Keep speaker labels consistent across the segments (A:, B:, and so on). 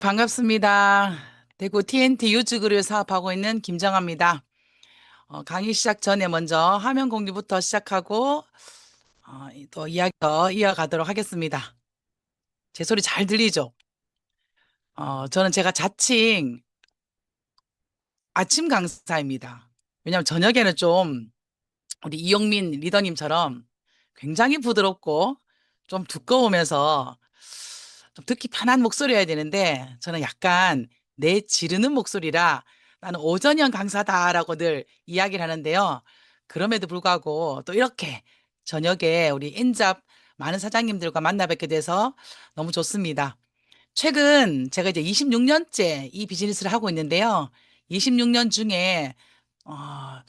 A: 반갑습니다. 대구 TNT 유즈그룹 사업하고 있는 김정아입니다. 강의 시작 전에 먼저 화면 공유부터 시작하고 또 이야기 더 이어가도록 하겠습니다. 제 소리 잘 들리죠? 저는 제가 자칭 아침 강사입니다. 왜냐하면 저녁에는 좀 우리 이용민 리더님처럼 굉장히 부드럽고 좀 두꺼우면서 좀 듣기 편한 목소리여야 되는데 저는 약간 내 지르는 목소리라 나는 오전형 강사다라고 늘 이야기를 하는데요. 그럼에도 불구하고 또 이렇게 저녁에 우리 인잡 많은 사장님들과 만나 뵙게 돼서 너무 좋습니다. 최근 제가 이제 26년째 이 비즈니스를 하고 있는데요. 26년 중에 어,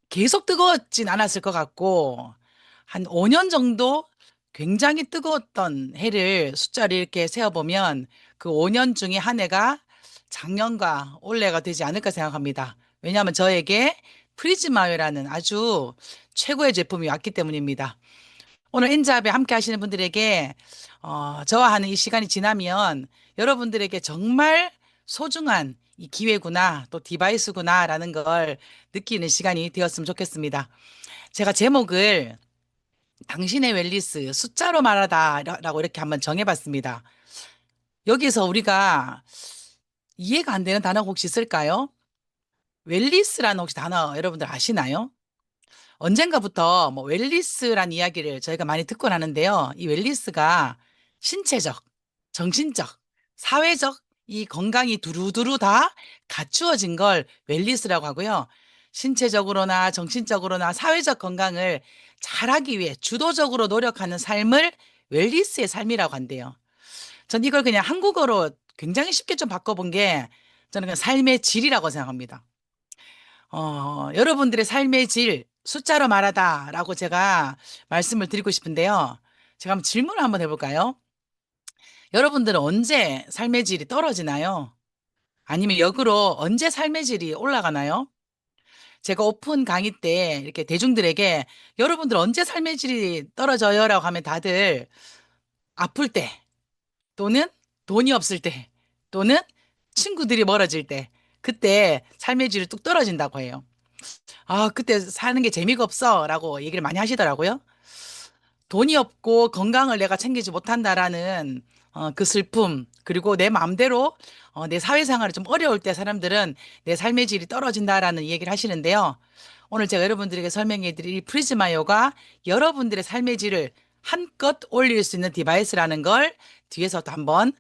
A: 계속 뜨거웠진 않았을 것 같고, 한 5년 정도 굉장히 뜨거웠던 해를 숫자를 이렇게 세어보면 그 5년 중에 한 해가 작년과 올해가 되지 않을까 생각합니다. 왜냐하면 저에게 프리즈마요라는 아주 최고의 제품이 왔기 때문입니다. 오늘 인잡에 함께 하시는 분들에게 저와 하는 이 시간이 지나면 여러분들에게 정말 소중한 이 기회구나, 또 디바이스구나라는 걸 느끼는 시간이 되었으면 좋겠습니다. 제가 제목을 당신의 웰리스 숫자로 말하다라고 이렇게 한번 정해봤습니다. 여기서 우리가 이해가 안 되는 단어가 혹시 있을까요? 웰리스라는 혹시 단어 여러분들 아시나요? 언젠가부터 뭐 웰리스란 이야기를 저희가 많이 듣곤 하는데요. 이 웰리스가 신체적, 정신적, 사회적 이 건강이 두루두루 다 갖추어진 걸 웰리스라고 하고요. 신체적으로나 정신적으로나 사회적 건강을 잘하기 위해 주도적으로 노력하는 삶을 웰리스의 삶이라고 한대요. 전 이걸 그냥 한국어로 굉장히 쉽게 좀 바꿔본 게 저는 그냥 삶의 질이라고 생각합니다. 여러분들의 삶의 질, 숫자로 말하다라고 제가 말씀을 드리고 싶은데요. 제가 한번 질문을 한번 해볼까요? 여러분들은 언제 삶의 질이 떨어지나요? 아니면 역으로 언제 삶의 질이 올라가나요? 제가 오픈 강의 때 이렇게 대중들에게 여러분들 언제 삶의 질이 떨어져요? 라고 하면 다들 아플 때 또는 돈이 없을 때 또는 친구들이 멀어질 때 그때 삶의 질이 뚝 떨어진다고 해요. 그때 사는 게 재미가 없어. 라고 얘기를 많이 하시더라고요. 돈이 없고 건강을 내가 챙기지 못한다라는 그 슬픔, 그리고 내 마음대로 내 사회생활이 좀 어려울 때 사람들은 내 삶의 질이 떨어진다라는 얘기를 하시는데요. 오늘 제가 여러분들에게 설명해 드릴 이 프리즈마요가 여러분들의 삶의 질을 한껏 올릴 수 있는 디바이스라는 걸 뒤에서도 한번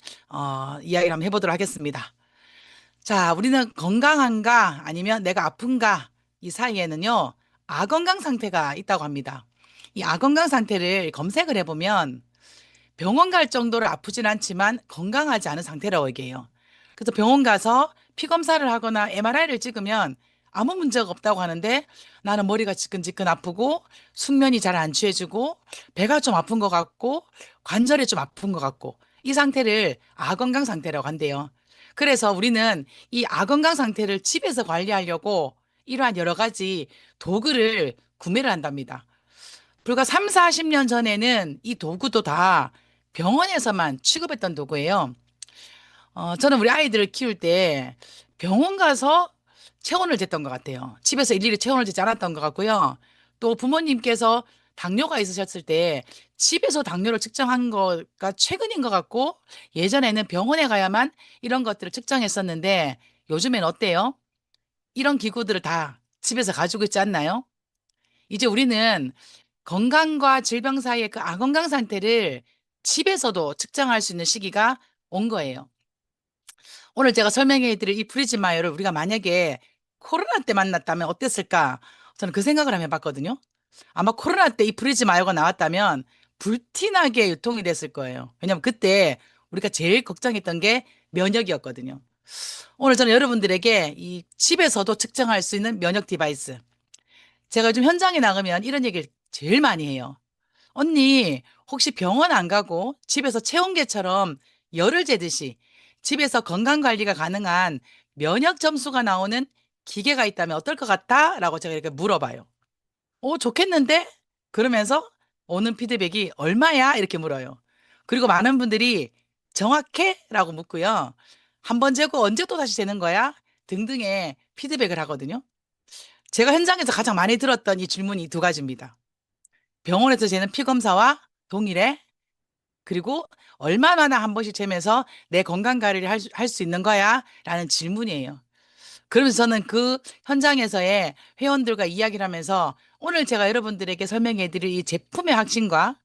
A: 이야기를 한번 해보도록 하겠습니다. 자, 우리는 건강한가 아니면 내가 아픈가 이 사이에는요, 아건강 상태가 있다고 합니다. 이 아건강 상태를 검색을 해보면 병원 갈 정도로 아프진 않지만 건강하지 않은 상태라고 얘기해요. 그래서 병원 가서 피 검사를 하거나 MRI를 찍으면 아무 문제가 없다고 하는데 나는 머리가 지끈지끈 아프고 숙면이 잘 안 취해지고 배가 좀 아픈 것 같고 관절이 좀 아픈 것 같고 이 상태를 아건강 상태라고 한대요. 그래서 우리는 이 아건강 상태를 집에서 관리하려고 이러한 여러 가지 도구를 구매를 한답니다. 불과 3, 40년 전에는 이 도구도 다 병원에서만 취급했던 도구예요. 저는 우리 아이들을 키울 때 병원 가서 체온을 쟀던 것 같아요. 집에서 일일이 체온을 재지 않았던 것 같고요. 또 부모님께서 당뇨가 있으셨을 때 집에서 당뇨를 측정한 거가 최근인 것 같고 예전에는 병원에 가야만 이런 것들을 측정했었는데 요즘엔 어때요? 이런 기구들을 다 집에서 가지고 있지 않나요? 이제 우리는 건강과 질병 사이의 그 아건강 상태를 집에서도 측정할 수 있는 시기가 온 거예요. 오늘 제가 설명해 드릴 이 프리즈마이어를 우리가 만약에 코로나 때 만났다면 어땠을까? 저는 그 생각을 한번 해봤거든요. 아마 코로나 때 이 프리즈마이어가 나왔다면 불티나게 유통이 됐을 거예요. 왜냐면 그때 우리가 제일 걱정했던 게 면역이었거든요. 오늘 저는 여러분들에게 이 집에서도 측정할 수 있는 면역 디바이스. 제가 요즘 현장에 나가면 이런 얘기를 제일 많이 해요. 언니, 혹시 병원 안 가고 집에서 체온계처럼 열을 재듯이 집에서 건강 관리가 가능한 면역 점수가 나오는 기계가 있다면 어떨 것 같아? 라고 제가 이렇게 물어봐요. 오, 좋겠는데? 그러면서 오는 피드백이 얼마야? 이렇게 물어요. 그리고 많은 분들이 정확해? 라고 묻고요. 한 번 재고 언제 또 다시 재는 거야? 등등의 피드백을 하거든요. 제가 현장에서 가장 많이 들었던 이 질문이 두 가지입니다. 병원에서 재는 피 검사와 동일해? 그리고 얼마나 한 번씩 재면서 내 건강 관리를 할 수 있는 거야? 라는 질문이에요. 그러면서 저는 그 현장에서의 회원들과 이야기를 하면서 오늘 제가 여러분들에게 설명해 드릴 이 제품의 확신과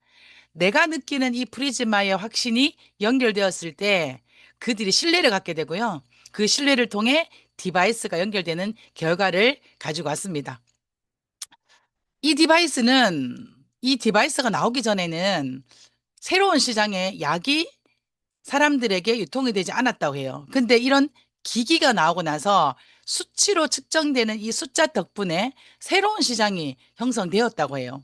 A: 내가 느끼는 이 프리즈마의 확신이 연결되었을 때 그들이 신뢰를 갖게 되고요. 그 신뢰를 통해 디바이스가 연결되는 결과를 가지고 왔습니다. 이 디바이스는 이 디바이스가 나오기 전에는 새로운 시장에 약이 사람들에게 유통이 되지 않았다고 해요. 근데 이런 기기가 나오고 나서 수치로 측정되는 이 숫자 덕분에 새로운 시장이 형성되었다고 해요.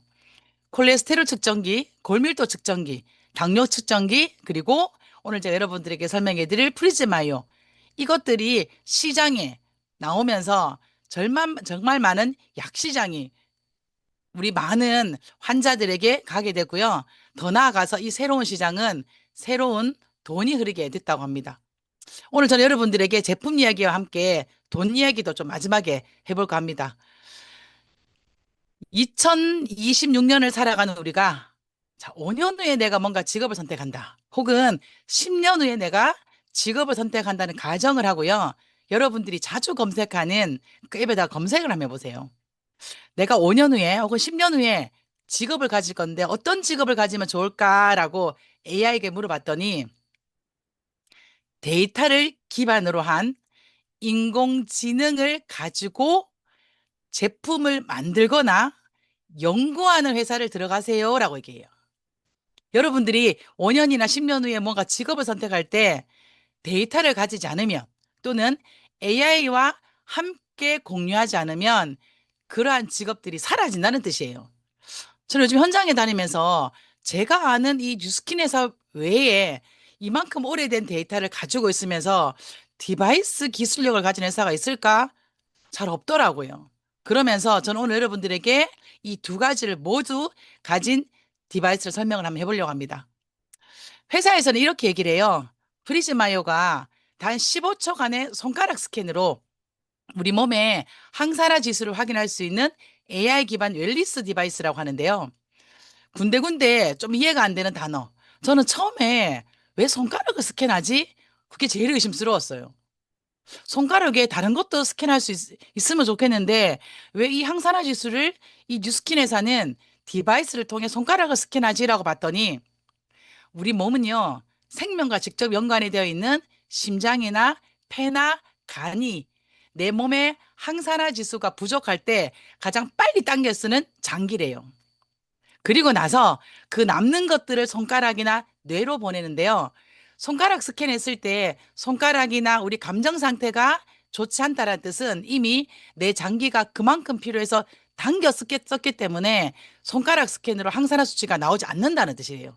A: 콜레스테롤 측정기, 골밀도 측정기, 당뇨 측정기, 그리고 오늘 제가 여러분들에게 설명해 드릴 프리즈마이오. 이것들이 시장에 나오면서 정말 많은 약 시장이 우리 많은 환자들에게 가게 되고요. 더 나아가서 이 새로운 시장은 새로운 돈이 흐르게 됐다고 합니다. 오늘 저는 여러분들에게 제품 이야기와 함께 돈 이야기도 좀 마지막에 해볼까 합니다. 2026년을 살아가는 우리가 자, 5년 후에 내가 뭔가 직업을 선택한다. 혹은 10년 후에 내가 직업을 선택한다는 가정을 하고요. 여러분들이 자주 검색하는 그 앱에다 검색을 한번 해보세요. 내가 5년 후에 혹은 10년 후에 직업을 가질 건데 어떤 직업을 가지면 좋을까라고 AI에게 물어봤더니 데이터를 기반으로 한 인공지능을 가지고 제품을 만들거나 연구하는 회사를 들어가세요라고 얘기해요. 여러분들이 5년이나 10년 후에 뭔가 직업을 선택할 때 데이터를 가지지 않으면 또는 AI와 함께 공유하지 않으면 그러한 직업들이 사라진다는 뜻이에요. 저는 요즘 현장에 다니면서 제가 아는 이 뉴스킨 회사 외에 이만큼 오래된 데이터를 가지고 있으면서 디바이스 기술력을 가진 회사가 있을까? 잘 없더라고요. 그러면서 저는 오늘 여러분들에게 이 두 가지를 모두 가진 디바이스를 설명을 한번 해보려고 합니다. 회사에서는 이렇게 얘기를 해요. 프리즈마이오가 단 15초간의 손가락 스캔으로 우리 몸의 항산화 지수를 확인할 수 있는 AI 기반 웰리스 디바이스라고 하는데요. 군데군데 좀 이해가 안 되는 단어. 저는 처음에 왜 손가락을 스캔하지? 그게 제일 의심스러웠어요. 손가락에 다른 것도 스캔할 수 으면 좋겠는데 왜 이 항산화 지수를 이 뉴스킨 회사는 디바이스를 통해 손가락을 스캔하지라고 봤더니 우리 몸은요 생명과 직접 연관이 되어 있는 심장이나 폐나 간이 내 몸의 항산화 지수가 부족할 때 가장 빨리 당겨 쓰는 장기래요. 그리고 나서 그 남는 것들을 손가락이나 뇌로 보내는데요. 손가락 스캔했을 때 손가락이나 우리 감정 상태가 좋지 않다는 뜻은 이미 내 장기가 그만큼 필요해서 당겨 썼기 때문에 손가락 스캔으로 항산화 수치가 나오지 않는다는 뜻이에요.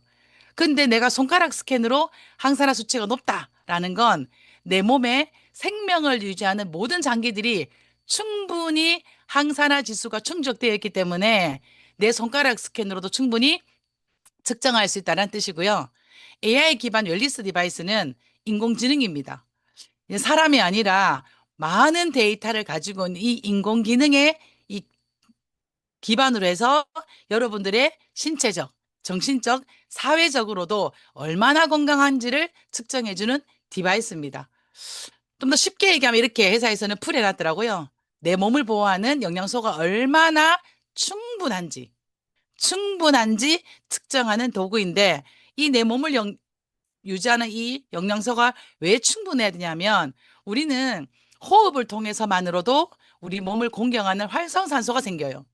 A: 근데 내가 손가락 스캔으로 항산화 수치가 높다라는 건 내 몸에 생명을 유지하는 모든 장기들이 충분히 항산화 지수가 충족되어 있기 때문에 내 손가락 스캔으로도 충분히 측정할 수 있다는 뜻이고요. AI 기반 웰리스 디바이스는 인공지능입니다. 사람이 아니라 많은 데이터를 가지고 있는 이 인공지능의 이 기반으로 해서 여러분들의 신체적, 정신적, 사회적으로도 얼마나 건강한지를 측정해주는 디바이스입니다. 좀 더 쉽게 얘기하면 이렇게 회사에서는 풀해놨더라고요. 내 몸을 보호하는 영양소가 얼마나 충분한지 측정하는 도구인데 이 내 몸을 유지하는 이 영양소가 왜 충분해야 되냐면 우리는 호흡을 통해서만으로도 우리 몸을 공경하는 활성산소가 생겨요.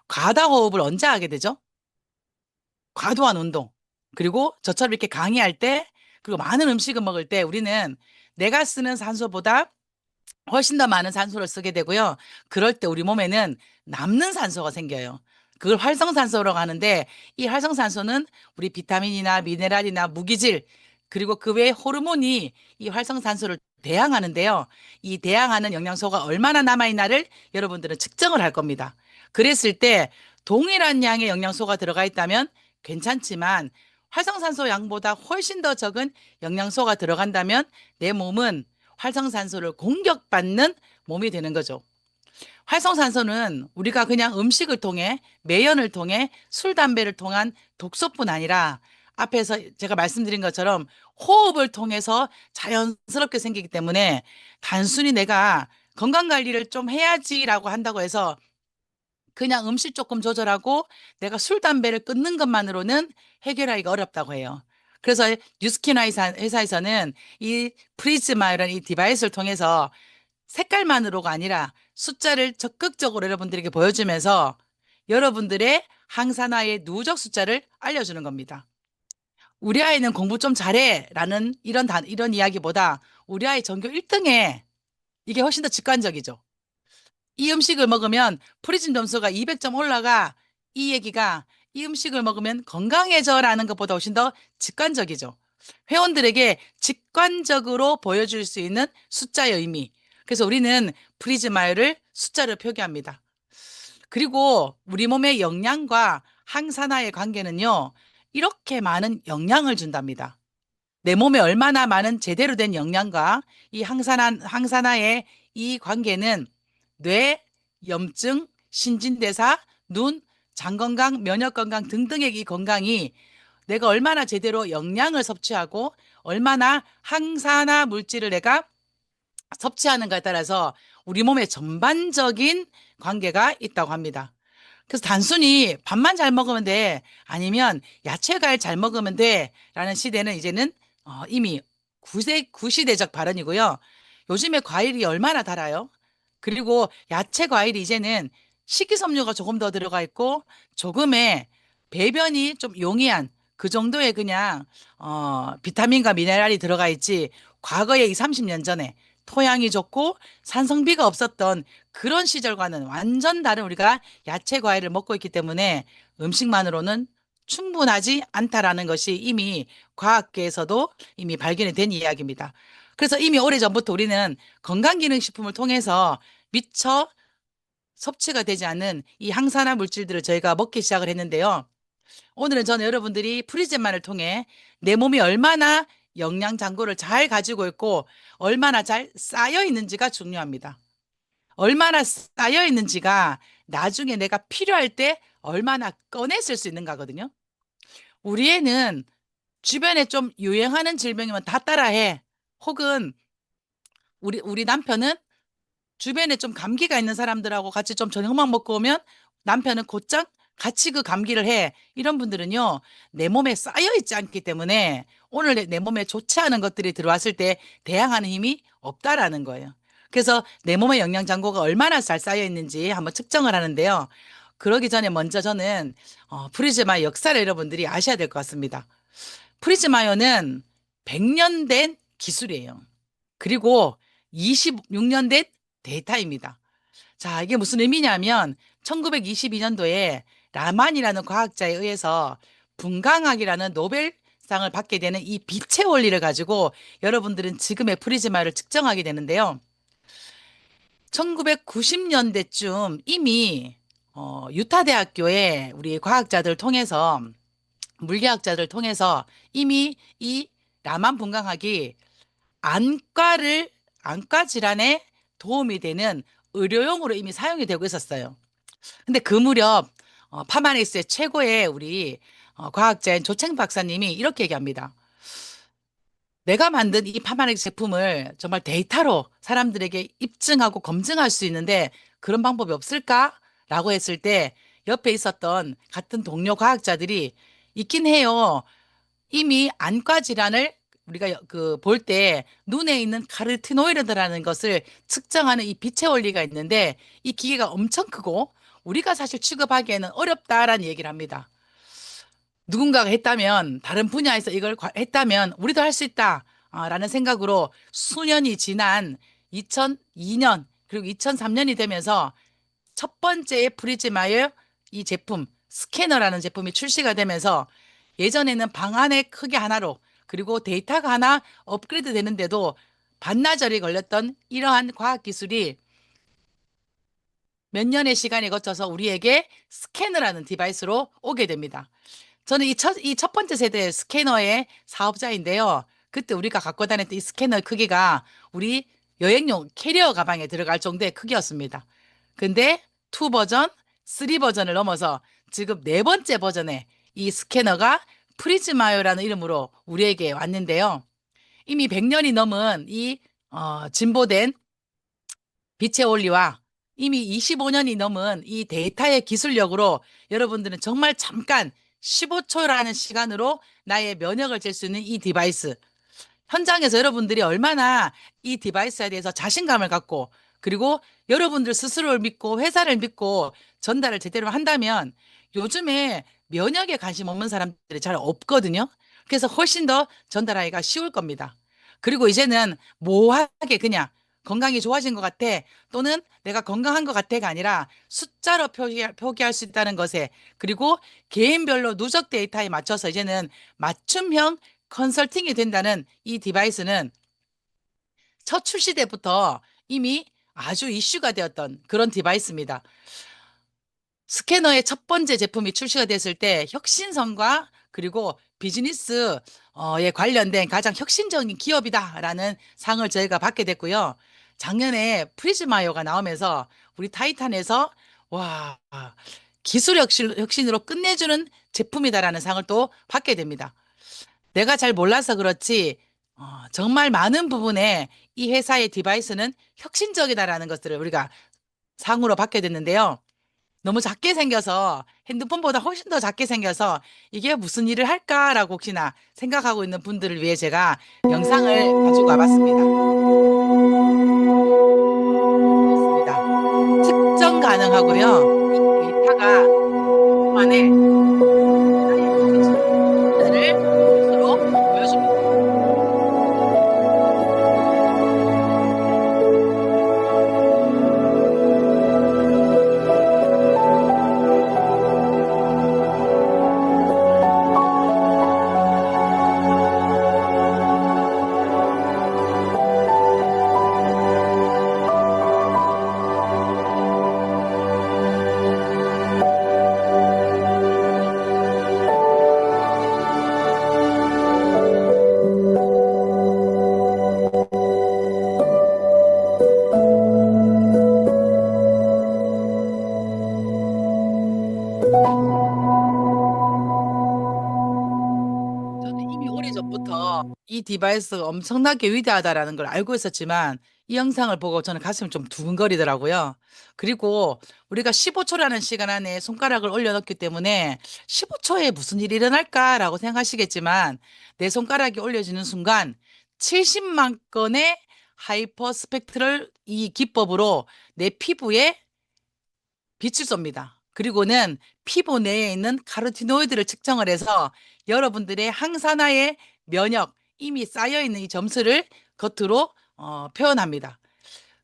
A: 과다 호흡을 언제 하게 되죠? 과도한 운동. 그리고 저처럼 이렇게 강의할 때, 그리고 많은 음식을 먹을 때 우리는 내가 쓰는 산소보다 훨씬 더 많은 산소를 쓰게 되고요. 그럴 때 우리 몸에는 남는 산소가 생겨요. 그걸 활성산소라고 하는데 이 활성산소는 우리 비타민이나 미네랄이나 무기질 그리고 그 외에 호르몬이 이 활성산소를 대항하는데요. 이 대항하는 영양소가 얼마나 남아있나를 여러분들은 측정을 할 겁니다. 그랬을 때 동일한 양의 영양소가 들어가 있다면 괜찮지만 활성산소 양보다 훨씬 더 적은 영양소가 들어간다면 내 몸은 활성산소를 공격받는 몸이 되는 거죠. 활성산소는 우리가 그냥 음식을 통해, 매연을 통해, 술, 담배를 통한 독소뿐 아니라 앞에서 제가 말씀드린 것처럼 호흡을 통해서 자연스럽게 생기기 때문에 단순히 내가 건강 관리를 좀 해야지라고 한다고 해서 그냥 음식 조금 조절하고 내가 술, 담배를 끊는 것만으로는 해결하기가 어렵다고 해요. 그래서 뉴스키나 회사에서는 이 프리즈마라는 이 디바이스를 통해서 색깔만으로가 아니라 숫자를 적극적으로 여러분들에게 보여주면서 여러분들의 항산화의 누적 숫자를 알려주는 겁니다. 우리 아이는 공부 좀 잘해 라는 이런 이야기보다 우리 아이 전교 1등해. 이게 훨씬 더 직관적이죠. 이 음식을 먹으면 프리즘 점수가 200점 올라가. 이 얘기가 이 음식을 먹으면 건강해져라는 것보다 훨씬 더 직관적이죠. 회원들에게 직관적으로 보여줄 수 있는 숫자의 의미. 그래서 우리는 프리즈마요를 숫자로 표기합니다. 그리고 우리 몸의 영양과 항산화의 관계는요, 이렇게 많은 영향을 준답니다. 내 몸에 얼마나 많은 제대로 된 영양과 이 항산화의 이 관계는 뇌, 염증, 신진대사, 눈, 장 건강, 면역 건강 등등의 이 건강이 내가 얼마나 제대로 영양을 섭취하고 얼마나 항산화 물질을 내가 섭취하는가에 따라서 우리 몸의 전반적인 관계가 있다고 합니다. 그래서 단순히 밥만 잘 먹으면 돼. 아니면 야채 과일 잘 먹으면 돼. 라는 시대는 이제는 이미 구시대적 발언이고요. 요즘에 과일이 얼마나 달아요? 그리고 야채 과일이 이제는 식이섬유가 조금 더 들어가 있고 조금의 배변이 좀 용이한 그 정도의 그냥 비타민과 미네랄이 들어가 있지 과거에 이 30년 전에 토양이 좋고 산성비가 없었던 그런 시절과는 완전 다른 우리가 야채 과일을 먹고 있기 때문에 음식만으로는 충분하지 않다라는 것이 이미 과학계에서도 이미 발견이 된 이야기입니다. 그래서 이미 오래전부터 우리는 건강기능식품을 통해서 미처 섭취가 되지 않는 이 항산화 물질들을 저희가 먹기 시작을 했는데요. 오늘은 저는 여러분들이 프리즘만을 통해 내 몸이 얼마나 영양 잔고를 잘 가지고 있고 얼마나 잘 쌓여 있는지가 중요합니다. 얼마나 쌓여 있는지가 나중에 내가 필요할 때 얼마나 꺼내 쓸 수 있는가거든요. 우리 애는 주변에 좀 유행하는 질병이면 다 따라해. 혹은 우리 남편은 주변에 좀 감기가 있는 사람들하고 같이 좀 저녁만 먹고 오면 남편은 곧장 같이 그 감기를 해. 이런 분들은요, 내 몸에 쌓여 있지 않기 때문에 오늘 내 몸에 좋지 않은 것들이 들어왔을 때 대항하는 힘이 없다라는 거예요. 그래서 내 몸의 영양 잔고가 얼마나 잘 쌓여 있는지 한번 측정을 하는데요. 그러기 전에 먼저 저는 프리즈마 역사를 여러분들이 아셔야 될 것 같습니다. 프리즈마요는 100년 된 기술이에요. 그리고 26년 된 데이터입니다. 자, 이게 무슨 의미냐면 1922년도에 라만이라는 과학자에 의해서 분광학이라는 노벨상을 받게 되는 이 빛의 원리를 가지고 여러분들은 지금의 프리즈마를 측정하게 되는데요. 1990년대쯤 이미 유타 대학교에 우리 과학자들 통해서 물리학자들 통해서 이미 이 라만 분광학이 안과 질환에 도움이 되는 의료용으로 이미 사용이 되고 있었어요. 근데 그 무렵 파마닉스의 최고의 우리 과학자인 조챙 박사님이 이렇게 얘기합니다. 내가 만든 이 파마닉스 제품을 정말 데이터로 사람들에게 입증하고 검증할 수 있는데 그런 방법이 없을까? 라고 했을 때 옆에 있었던 같은 동료 과학자들이 있긴 해요. 이미 안과 질환을 우리가 그 볼 때 눈에 있는 카로티노이드라는 것을 측정하는 이 빛의 원리가 있는데 이 기계가 엄청 크고 우리가 사실 취급하기에는 어렵다라는 얘기를 합니다. 누군가가 했다면 다른 분야에서 이걸 했다면 우리도 할 수 있다. 라는 생각으로 수년이 지난 2002년 그리고 2003년이 되면서 첫 번째의 프리즈마의 이 제품 스캐너라는 제품이 출시가 되면서 예전에는 방 안의 크기 하나로 그리고 데이터가 하나 업그레이드 되는데도 반나절이 걸렸던 이러한 과학기술이 몇 년의 시간이 거쳐서 우리에게 스캐너라는 디바이스로 오게 됩니다. 저는 이 첫 번째 세대 스캐너의 사업자인데요. 그때 우리가 갖고 다녔던 이 스캐너 크기가 우리 여행용 캐리어 가방에 들어갈 정도의 크기였습니다. 근데 2 버전, 3 버전을 넘어서 지금 네 번째 버전의 이 스캐너가 프리즈마요라는 이름으로 우리에게 왔는데요. 이미 100년이 넘은 이 진보된 빛의 원리와 이미 25년이 넘은 이 데이터의 기술력으로 여러분들은 정말 잠깐 15초라는 시간으로 나의 면역을 잴 수 있는 이 디바이스. 현장에서 여러분들이 얼마나 이 디바이스에 대해서 자신감을 갖고 그리고 여러분들 스스로를 믿고 회사를 믿고 전달을 제대로 한다면 요즘에 면역에 관심 없는 사람들이 잘 없거든요. 그래서 훨씬 더 전달하기가 쉬울 겁니다. 그리고 이제는 모호하게 그냥 건강이 좋아진 것 같아 또는 내가 건강한 것 같아가 아니라 숫자로 표기할 수 있다는 것에 그리고 개인별로 누적 데이터에 맞춰서 이제는 맞춤형 컨설팅이 된다는 이 디바이스는 첫 출시 때부터 이미 아주 이슈가 되었던 그런 디바이스입니다. 스캐너의 첫 번째 제품이 출시가 됐을 때 혁신성과 그리고 비즈니스에 관련된 가장 혁신적인 기업이다라는 상을 저희가 받게 됐고요. 작년에 프리즈마이어가 나오면서 우리 타이탄에서 와, 기술 혁신으로 끝내주는 제품이다라는 상을 또 받게 됩니다. 내가 잘 몰라서 그렇지, 정말 많은 부분에 이 회사의 디바이스는 혁신적이다라는 것들을 우리가 상으로 받게 됐는데요. 너무 작게 생겨서 핸드폰보다 훨씬 더 작게 생겨서 이게 무슨 일을 할까라고 혹시나 생각하고 있는 분들을 위해 제가 영상을 가지고 와봤습니다. 있습니다. 측정 가능하고요. 이 데이터가 동안에 나의 를 스스로 보여줍니다. 저는 이미 오래전부터 이 디바이스가 엄청나게 위대하다라는 걸 알고 있었지만 이 영상을 보고 저는 가슴이 좀 두근거리더라고요. 그리고 우리가 15초라는 시간 안에 손가락을 올려놓기 때문에 15초에 무슨 일이 일어날까라고 생각하시겠지만 내 손가락이 올려지는 순간 70만 건의 하이퍼 스펙트럴 이 기법으로 내 피부에 빛을 쏩니다. 그리고는 피부 내에 있는 카로티노이드를 측정을 해서 여러분들의 항산화의 면역 이미 쌓여 있는 이 점수를 겉으로 표현합니다.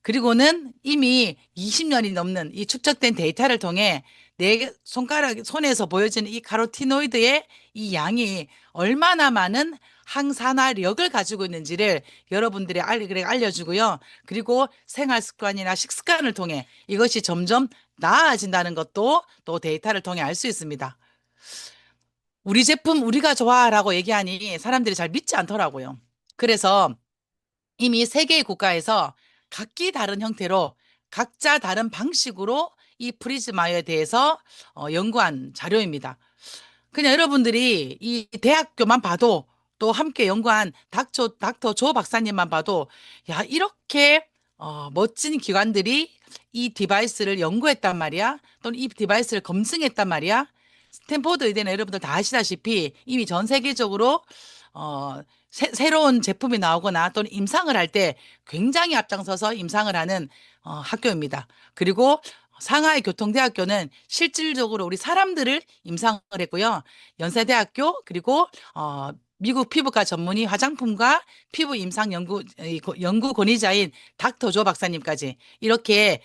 A: 그리고는 이미 20년이 넘는 이 축적된 데이터를 통해 내 손에서 보여지는 이 카로티노이드의 이 양이 얼마나 많은 항산화력을 가지고 있는지를 여러분들이 알려주고요. 그리고 생활 습관이나 식습관을 통해 이것이 점점 나아진다는 것도 또 데이터를 통해 알 수 있습니다. 우리 제품 우리가 좋아라고 얘기하니 사람들이 잘 믿지 않더라고요. 그래서 이미 세 개의 국가에서 각기 다른 형태로 각자 다른 방식으로 이 프리즈마이어에 대해서 연구한 자료입니다. 그냥 여러분들이 이 대학교만 봐도 또 함께 연구한 닥터 조 박사님만 봐도 야, 이렇게 멋진 기관들이 이 디바이스를 연구했단 말이야. 또는 이 디바이스를 검증했단 말이야. 스탠포드 의대는 여러분들 다 아시다시피 이미 전 세계적으로 새로운 제품이 나오거나 또는 임상을 할 때 굉장히 앞장서서 임상을 하는 학교입니다. 그리고 상하이 교통대학교는 실질적으로 우리 사람들을 임상을 했고요. 연세대학교 그리고 미국 피부과 전문의 화장품과 피부 임상 연구 권위자인 닥터 조 박사님까지 이렇게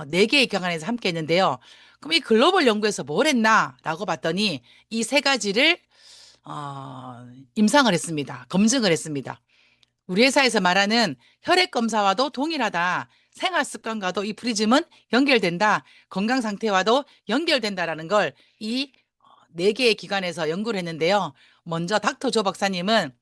A: 네 개의 기관에서 함께 했는데요. 그럼 이 글로벌 연구에서 뭘 했나라고 봤더니 이 세 가지를 임상을 했습니다. 검증을 했습니다. 우리 회사에서 말하는 혈액 검사와도 동일하다. 생활 습관과도 이 프리즘은 연결된다. 건강 상태와도 연결된다라는 걸 이 4개의 기관에서 연구를 했는데요. 먼저 닥터 조 박사님은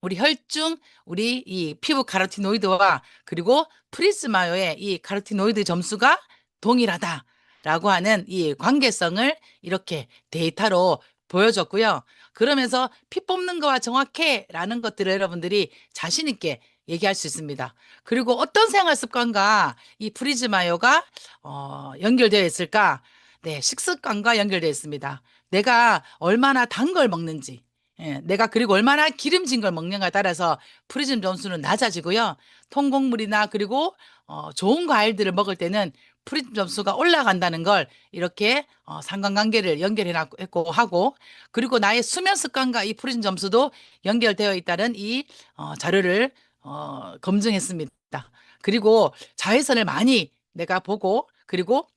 A: 우리 혈중, 우리 이 피부 카로티노이드와 그리고 프리즈마요의 이 카로티노이드 점수가 동일하다라고 하는 이 관계성을 이렇게 데이터로 보여줬고요. 그러면서 피 뽑는 거와 정확해라는 것들을 여러분들이 자신 있게 얘기할 수 있습니다. 그리고 어떤 생활 습관과 이 프리즈마요가 연결되어 있을까? 네, 식습관과 연결되어 있습니다. 내가 얼마나 단 걸 먹는지, 내가 그리고 얼마나 기름진 걸 먹는가에 따라서 프리즘 점수는 낮아지고요. 통곡물이나 그리고 좋은 과일들을 먹을 때는 프리즘 점수가 올라간다는 걸 이렇게 상관관계를 연결해 놨고 하고, 그리고 나의 수면 습관과 이 프리즘 점수도 연결되어 있다는 이 자료를 검증했습니다. 그리고 자외선을 많이 내가 보고, 그리고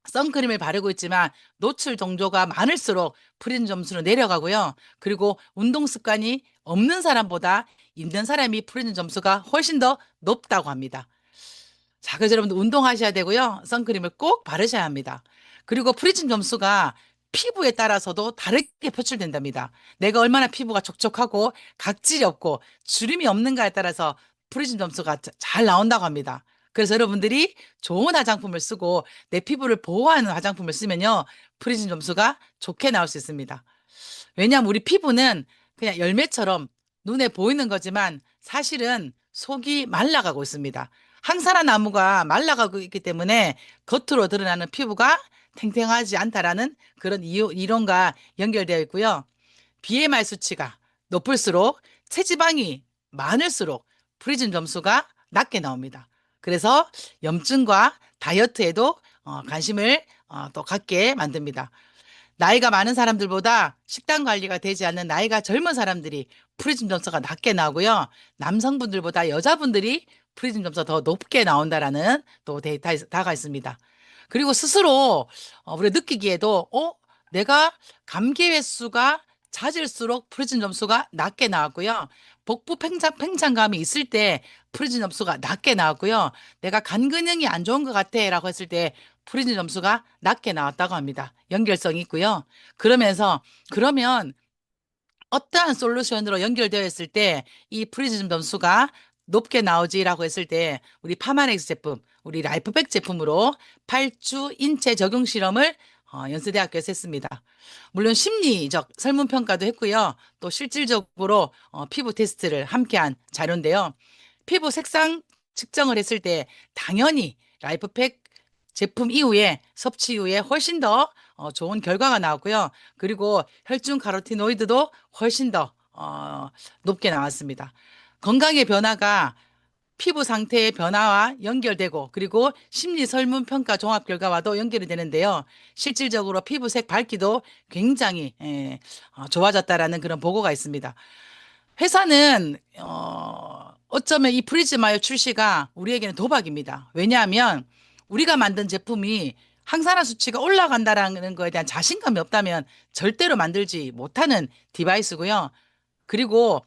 A: 선크림을 바르고 있지만 노출 정도가 많을수록 프린 점수는 내려가고요. 그리고 운동 습관이 없는 사람보다 있는 사람이 프린 점수가 훨씬 더 높다고 합니다. 자, 그래서 여러분들 운동하셔야 되고요. 선크림을 꼭 바르셔야 합니다. 그리고 프리즘 점수가 피부에 따라서도 다르게 표출된답니다. 내가 얼마나 피부가 촉촉하고 각질이 없고 주름이 없는가에 따라서 프리즘 점수가 잘 나온다고 합니다. 그래서 여러분들이 좋은 화장품을 쓰고 내 피부를 보호하는 화장품을 쓰면요. 프리즘 점수가 좋게 나올 수 있습니다. 왜냐하면 우리 피부는 그냥 열매처럼 눈에 보이는 거지만 사실은 속이 말라가고 있습니다. 항산화 나무가 말라가고 있기 때문에 겉으로 드러나는 피부가 탱탱하지 않다라는 그런 이론과 연결되어 있고요. BMI 수치가 높을수록 체지방이 많을수록 프리즘 점수가 낮게 나옵니다. 그래서 염증과 다이어트에도 관심을 또 갖게 만듭니다. 나이가 많은 사람들보다 식단 관리가 되지 않는 나이가 젊은 사람들이 프리즘 점수가 낮게 나오고요. 남성분들보다 여자분들이 프리즘 점수가 더 높게 나온다라는 또 데이터가 있습니다. 그리고 스스로 우리가 느끼기에도 내가 감기 횟수가 잦을수록 프리즘 점수가 낮게 나왔고요. 복부 팽창감이 있을 때 프리즘 점수가 낮게 나왔고요. 내가 간 기능이 안 좋은 것 같아라고 했을 때 프리즘 점수가 낮게 나왔다고 합니다. 연결성이 있고요. 그러면 어떠한 솔루션으로 연결되어 있을 때 이 프리즘 점수가 높게 나오지라고 했을 때 우리 파마넥스 제품, 우리 라이프백 제품으로 8주 인체 적용 실험을 연세대학교에서 했습니다. 물론 심리적 설문평가도 했고요. 또 실질적으로 피부 테스트를 함께한 자료인데요. 피부 색상 측정을 했을 때 당연히 라이프팩 제품 이후에 섭취 이후에 훨씬 더 좋은 결과가 나왔고요. 그리고 혈중 카로티노이드도 훨씬 더 높게 나왔습니다. 건강의 변화가 피부 상태의 변화와 연결되고 그리고 심리 설문 평가 종합 결과와도 연결이 되는데요. 실질적으로 피부색 밝기도 굉장히 좋아졌다라는 그런 보고가 있습니다. 회사는 어쩌면 이 프리즈마요 출시가 우리에게는 도박입니다. 왜냐하면 우리가 만든 제품이 항산화 수치가 올라간다라는 거에 대한 자신감이 없다면 절대로 만들지 못하는 디바이스고요. 그리고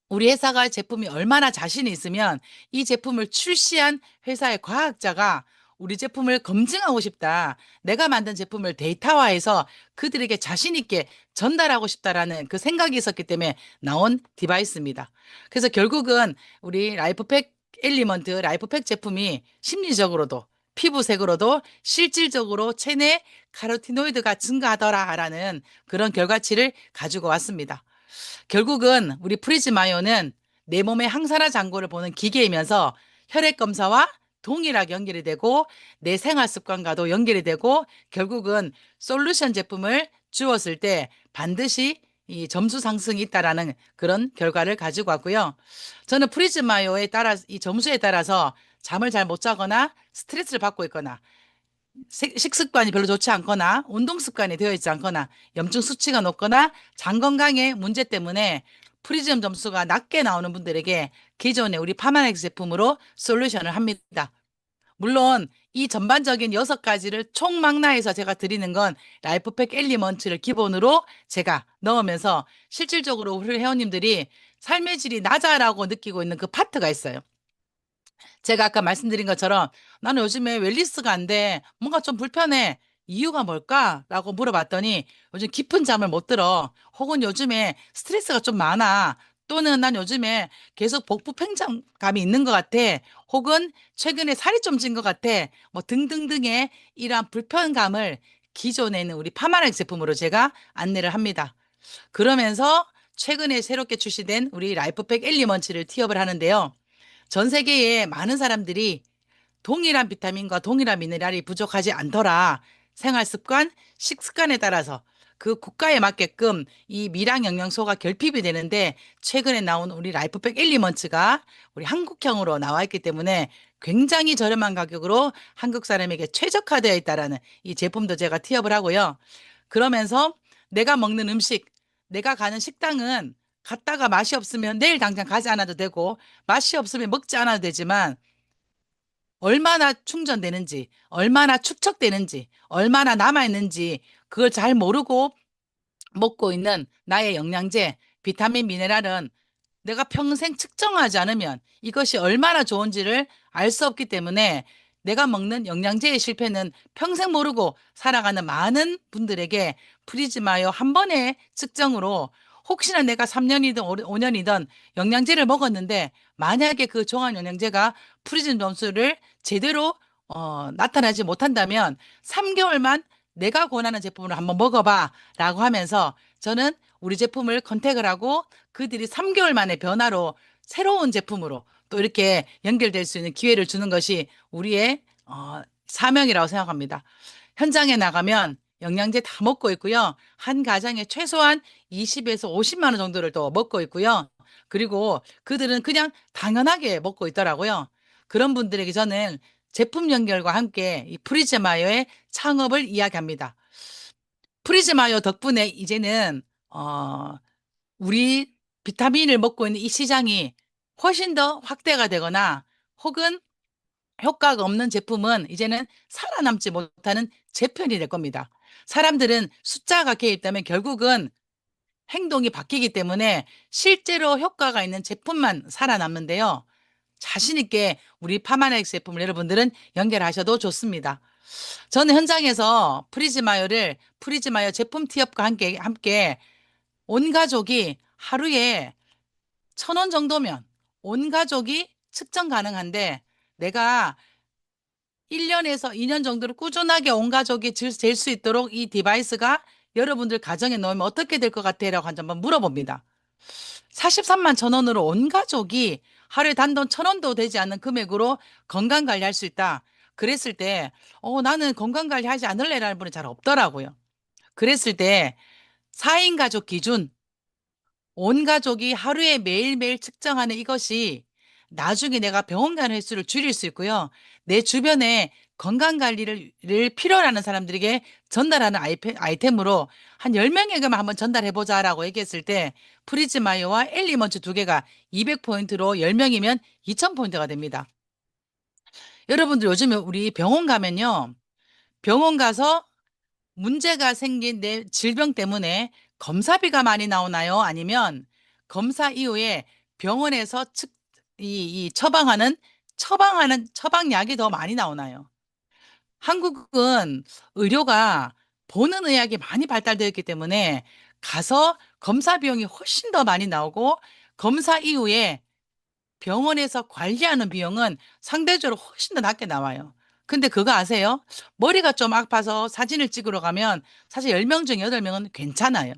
A: 우리 회사가 제품이 얼마나 자신이 있으면 이 제품을 출시한 회사의 과학자가 우리 제품을 검증하고 싶다. 내가 만든 제품을 데이터화해서 그들에게 자신 있게 전달하고 싶다라는 그 생각이 있었기 때문에 나온 디바이스입니다. 그래서 결국은 우리 라이프팩 엘리먼트 라이프팩 제품이 심리적으로도 피부색으로도 실질적으로 체내 카로티노이드가 증가하더라라는 그런 결과치를 가지고 왔습니다. 결국은 우리 프리즈마요는 내 몸의 항산화 잔고를 보는 기계이면서 혈액 검사와 동일하게 연결이 되고 내 생활 습관과도 연결이 되고 결국은 솔루션 제품을 주었을 때 반드시 이 점수 상승이 있다라는 그런 결과를 가지고 왔고요. 저는 프리즈마요에 따라 이 점수에 따라서 잠을 잘 못 자거나 스트레스를 받고 있거나 식습관이 별로 좋지 않거나 운동 습관이 되어 있지 않거나 염증 수치가 높거나 장 건강의 문제 때문에 프리즘 점수가 낮게 나오는 분들에게 기존의 우리 파마넥스 제품으로 솔루션을 합니다. 물론 이 전반적인 6가지를 총망라해서 제가 드리는 건 라이프팩 엘리먼트를 기본으로 제가 넣으면서 실질적으로 우리 회원님들이 삶의 질이 낮아라고 느끼고 있는 그 파트가 있어요. 제가 아까 말씀드린 것처럼 나는 요즘에 웰리스가 안 돼. 뭔가 좀 불편해. 이유가 뭘까? 라고 물어봤더니 요즘 깊은 잠을 못 들어. 혹은 요즘에 스트레스가 좀 많아. 또는 난 요즘에 계속 복부 팽창감이 있는 것 같아. 혹은 최근에 살이 좀 찐 것 같아. 뭐 등등등의 이러한 불편감을 기존에 있는 우리 파마라익 제품으로 제가 안내를 합니다. 그러면서 최근에 새롭게 출시된 우리 라이프팩 엘리먼치를 티업을 하는데요. 전 세계에 많은 사람들이 동일한 비타민과 동일한 미네랄이 부족하지 않더라. 생활 습관, 식습관에 따라서 그 국가에 맞게끔 이 미량 영양소가 결핍이 되는데 최근에 나온 우리 라이프팩 엘리먼츠가 우리 한국형으로 나와 있기 때문에 굉장히 저렴한 가격으로 한국 사람에게 최적화되어 있다라는 이 제품도 제가 티업을 하고요. 그러면서 내가 먹는 음식, 내가 가는 식당은 갔다가 맛이 없으면 내일 당장 가지 않아도 되고 맛이 없으면 먹지 않아도 되지만 얼마나 충전되는지, 얼마나 축적되는지, 얼마나 남아있는지 그걸 잘 모르고 먹고 있는 나의 영양제, 비타민, 미네랄은 내가 평생 측정하지 않으면 이것이 얼마나 좋은지를 알 수 없기 때문에 내가 먹는 영양제의 실패는 평생 모르고 살아가는 많은 분들에게 프리즈마요 한 번의 측정으로 혹시나 내가 3년이든 5년이든 영양제를 먹었는데 만약에 그 종합 영양제가 프리즘 점수를 제대로 나타나지 못한다면 3개월만 내가 권하는 제품을 한번 먹어봐 라고 하면서 저는 우리 제품을 컨택을 하고 그들이 3개월 만에 변화로 새로운 제품으로 또 이렇게 연결될 수 있는 기회를 주는 것이 우리의 사명이라고 생각합니다. 현장에 나가면 영양제 다 먹고 있고요. 한 가정에 최소한 20에서 50만 원 정도를 또 먹고 있고요. 그리고 그들은 그냥 당연하게 먹고 있더라고요. 그런 분들에게 저는 제품 연결과 함께 이 프리즈마요의 창업을 이야기합니다. 프리즈마요 덕분에 이제는 우리 비타민을 먹고 있는 이 시장이 훨씬 더 확대가 되거나 혹은 효과가 없는 제품은 이제는 살아남지 못하는 재편이 될 겁니다. 사람들은 숫자가 개입되면 결국은 행동이 바뀌기 때문에 실제로 효과가 있는 제품만 살아남는데요. 자신 있게 우리 파마넥스 제품을 여러분들은 연결하셔도 좋습니다. 저는 현장에서 프리즈마요 제품 티업과 함께 온 가족이 하루에 1,000원 정도면 온 가족이 측정 가능한데 내가 1년에서 2년 정도를 꾸준하게 온 가족이 잴 수 있도록 이 디바이스가 여러분들 가정에 넣으면 어떻게 될 것 같아요? 라고 한번 물어봅니다. 43만 1,000원으로 온 가족이 하루에 단돈 1,000원도 되지 않는 금액으로 건강 관리할 수 있다. 그랬을 때, 나는 건강 관리 하지 않을래라는 분이 잘 없더라고요. 그랬을 때 4인 가족 기준 온 가족이 하루에 매일매일 측정하는 이것이 나중에 내가 병원 가는 횟수를 줄일 수 있고요. 내 주변에 건강 관리를 필요로 하는 사람들에게 전달하는 아이템으로 한 10명에게만 한번 전달해 보자라고 얘기했을 때 프리즈마이어와 엘리먼츠 두 개가 200포인트로 10명이면 2000포인트가 됩니다. 여러분들 요즘에 우리 병원 가면요. 병원 가서 문제가 생긴 내 질병 때문에 검사비가 많이 나오나요? 아니면 검사 이후에 병원에서 이 처방약이 더 많이 나오나요? 한국은 의료가 보는 의학이 많이 발달되어 있기 때문에 가서 검사 비용이 훨씬 더 많이 나오고 검사 이후에 병원에서 관리하는 비용은 상대적으로 훨씬 더 낮게 나와요. 근데 그거 아세요? 머리가 좀 아파서 사진을 찍으러 가면 사실 10명 중에 8명은 괜찮아요.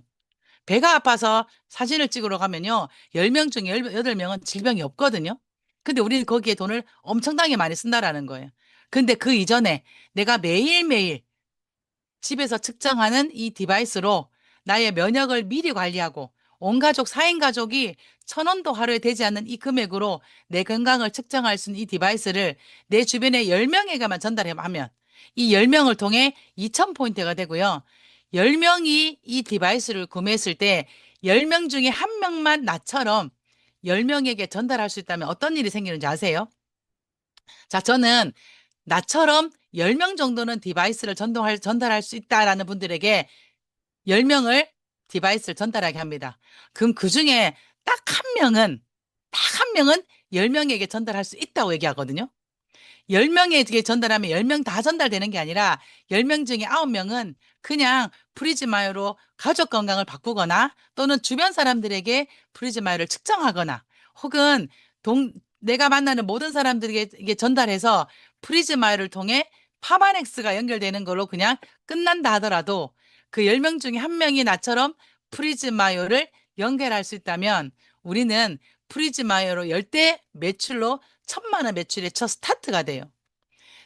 A: 배가 아파서 사진을 찍으러 가면요. 10명 중에 8명은 질병이 없거든요. 근데 우리는 거기에 돈을 엄청나게 많이 쓴다라는 거예요. 근데 그 이전에 내가 매일매일 집에서 측정하는 이 디바이스로 나의 면역을 미리 관리하고 온 가족, 4인 가족이 1,000원도 하루에 되지 않는 이 금액으로 내 건강을 측정할 수 있는 이 디바이스를 내 주변에 10명에게만 전달하면 이 10명을 통해 2,000포인트가 되고요. 10명이 이 디바이스를 구매했을 때 10명 중에 한 명만 나처럼 10명에게 전달할 수 있다면 어떤 일이 생기는지 아세요? 자, 저는 나처럼 10명 정도는 디바이스를 전달할 수 있다라는 분들에게 10명을 디바이스를 전달하게 합니다. 그럼 그 중에 딱 한 명은 10명에게 전달할 수 있다고 얘기하거든요. 10명에게 전달하면 10명 다 전달되는 게 아니라 10명 중에 9명은 그냥 프리즈마요로 가족 건강을 바꾸거나 또는 주변 사람들에게 프리즈마요를 측정하거나 혹은 내가 만나는 모든 사람들에게 전달해서 프리즈마요를 통해 파마넥스가 연결되는 걸로 그냥 끝난다 하더라도 그 10명 중에 한 명이 나처럼 프리즈마요를 연결할 수 있다면 우리는 프리즈마요로 열대 매출로 1,000만 원 매출의 첫 스타트가 돼요.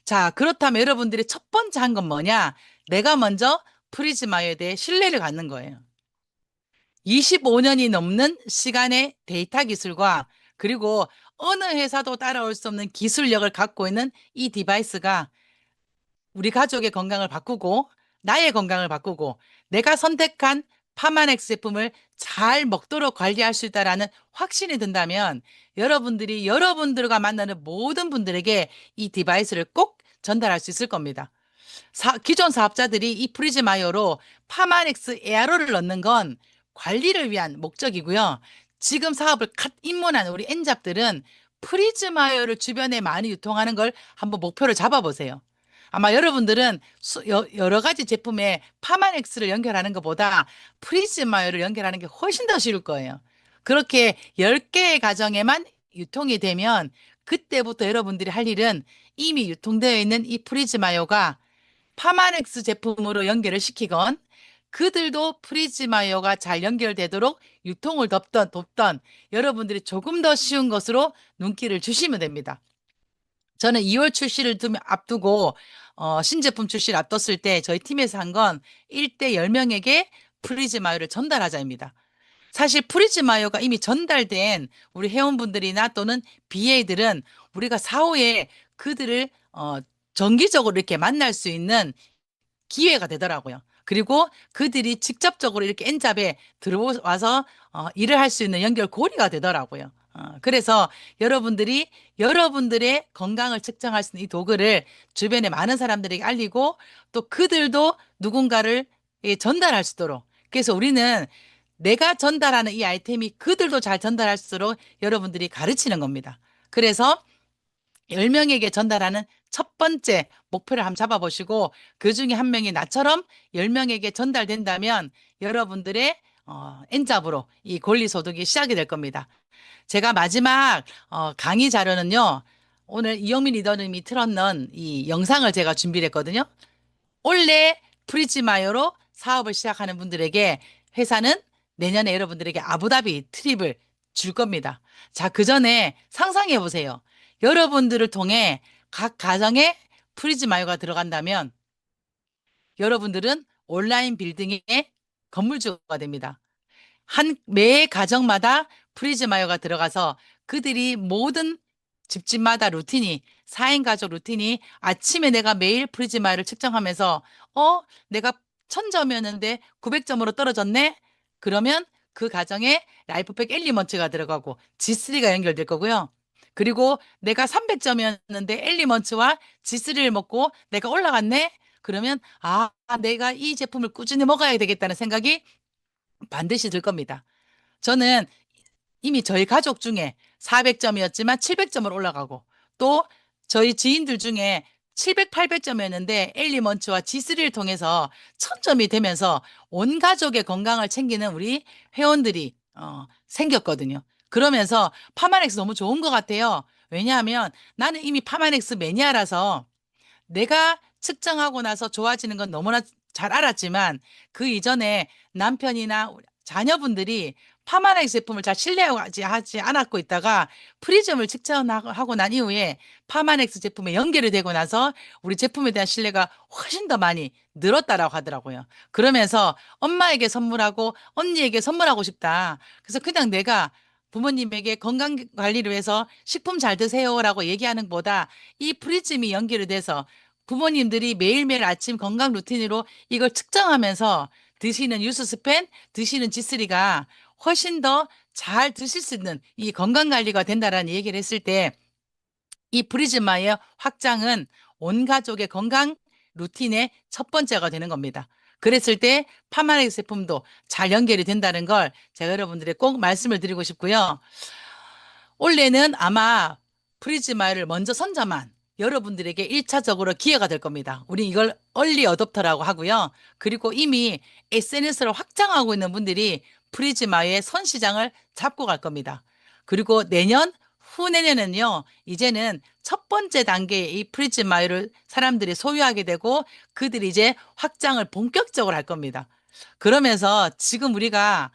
A: 자, 그렇다면 여러분들이 첫 번째 한 건 뭐냐? 내가 먼저 프리즈마요에 대해 신뢰를 갖는 거예요. 25년이 넘는 시간의 데이터 기술과 그리고 어느 회사도 따라올 수 없는 기술력을 갖고 있는 이 디바이스가 우리 가족의 건강을 바꾸고 나의 건강을 바꾸고 내가 선택한 파마넥스 제품을 잘 먹도록 관리할 수 있다라는 확신이 든다면 여러분들이 여러분들과 만나는 모든 분들에게 이 디바이스를 꼭 전달할 수 있을 겁니다. 기존 사업자들이 이 프리즈마이어로 파마넥스 에아로를 넣는 건 관리를 위한 목적이고요. 지금 사업을 갓 입문한 우리 엔잡들은 프리즈마이어를 주변에 많이 유통하는 걸 한번 목표를 잡아보세요. 아마 여러분들은 여러 가지 제품에 파마넥스를 연결하는 것보다 프리즈마이어를 연결하는 게 훨씬 더 쉬울 거예요. 그렇게 10개의 가정에만 유통이 되면 그때부터 여러분들이 할 일은 이미 유통되어 있는 이 프리즈마이어가 파마넥스 제품으로 연결을 시키건 그들도 프리즈마이어가 잘 연결되도록 유통을 돕던 여러분들이 조금 더 쉬운 것으로 눈길을 주시면 됩니다. 저는 2월 출시를 앞두고 신제품 출시를 앞뒀을 때 저희 팀에서 한 건 1대 10명에게 프리즈마이어를 전달하자입니다. 사실 프리즈마이어가 이미 전달된 우리 회원분들이나 또는 BA들은 우리가 사후에 그들을 정기적으로 이렇게 만날 수 있는 기회가 되더라고요. 그리고 그들이 직접적으로 이렇게 엔잡에 들어와서 일을 할 수 있는 연결고리가 되더라고요. 그래서 여러분들이 여러분들의 건강을 측정할 수 있는 이 도구를 주변에 많은 사람들에게 알리고 또 그들도 누군가를 전달할 수 있도록 그래서 우리는 내가 전달하는 이 아이템이 그들도 잘 전달할 수 있도록 여러분들이 가르치는 겁니다. 그래서 10명에게 전달하는 첫 번째 목표를 한번 잡아보시고 그 중에 한 명이 나처럼 10명에게 전달된다면 여러분들의 엔잡으로 이 권리소득이 시작이 될 겁니다. 제가 마지막 강의 자료는요. 오늘 이영민 리더님이 틀어놓은 이 영상을 제가 준비를 했거든요. 올해 프리즈마이어로 사업을 시작하는 분들에게 회사는 내년에 여러분들에게 아부다비 트립을 줄 겁니다. 자, 그 전에 상상해 보세요. 여러분들을 통해 각 가정에 프리즈마이어가 들어간다면 여러분들은 온라인 빌딩의 건물주가 됩니다. 매 가정마다 프리즈마이어가 들어가서 그들이 모든 집집마다 루틴이 4인 가족 루틴이 아침에 내가 매일 프리즈마이어를 측정하면서 내가 1,000점이었는데 900점으로 떨어졌네? 그러면 그 가정에 라이프팩 엘리먼츠가 들어가고 G3가 연결될 거고요. 그리고 내가 300점이었는데 엘리먼츠와 G3를 먹고 내가 올라갔네? 그러면 내가 이 제품을 꾸준히 먹어야 되겠다는 생각이 반드시 들 겁니다. 저는 이미 저희 가족 중에 400점이었지만 700점을 올라가고 또 저희 지인들 중에 700, 800점이었는데 엘리먼츠와 G3를 통해서 1,000점이 되면서 온 가족의 건강을 챙기는 우리 회원들이 생겼거든요. 그러면서 파마넥스 너무 좋은 것 같아요. 왜냐하면 나는 이미 파마넥스 매니아라서 내가 측정하고 나서 좋아지는 건 너무나 잘 알았지만 그 이전에 남편이나 자녀분들이 파마넥스 제품을 잘 신뢰하지 않았고 있다가 프리즘을 측정하고 난 이후에 파마넥스 제품에 연결이 되고 나서 우리 제품에 대한 신뢰가 훨씬 더 많이 늘었다라고 하더라고요. 그러면서 엄마에게 선물하고 언니에게 선물하고 싶다. 그래서 그냥 내가 부모님에게 건강 관리를 위해서 식품 잘 드세요라고 얘기하는 것보다 이 프리즘이 연결이 돼서 부모님들이 매일매일 아침 건강 루틴으로 이걸 측정하면서 드시는 유스스펜, 드시는 G3가 훨씬 더 잘 드실 수 있는 이 건강 관리가 된다라는 얘기를 했을 때 이 프리즈마의 확장은 온 가족의 건강 루틴의 첫 번째가 되는 겁니다. 그랬을 때 파마넥스 제품도 잘 연결이 된다는 걸 제가 여러분들에 꼭 말씀을 드리고 싶고요. 올해는 아마 프리즈마를 먼저 선점한 여러분들에게 1차적으로 기회가 될 겁니다. 우리 이걸 얼리 어댑터라고 하고요. 그리고 이미 SNS를 확장하고 있는 분들이 프리즈마의 선시장을 잡고 갈 겁니다. 그리고 내년, 후내년은요, 이제는 첫 번째 단계의 이 프리즈마이를 사람들이 소유하게 되고 그들이 이제 확장을 본격적으로 할 겁니다. 그러면서 지금 우리가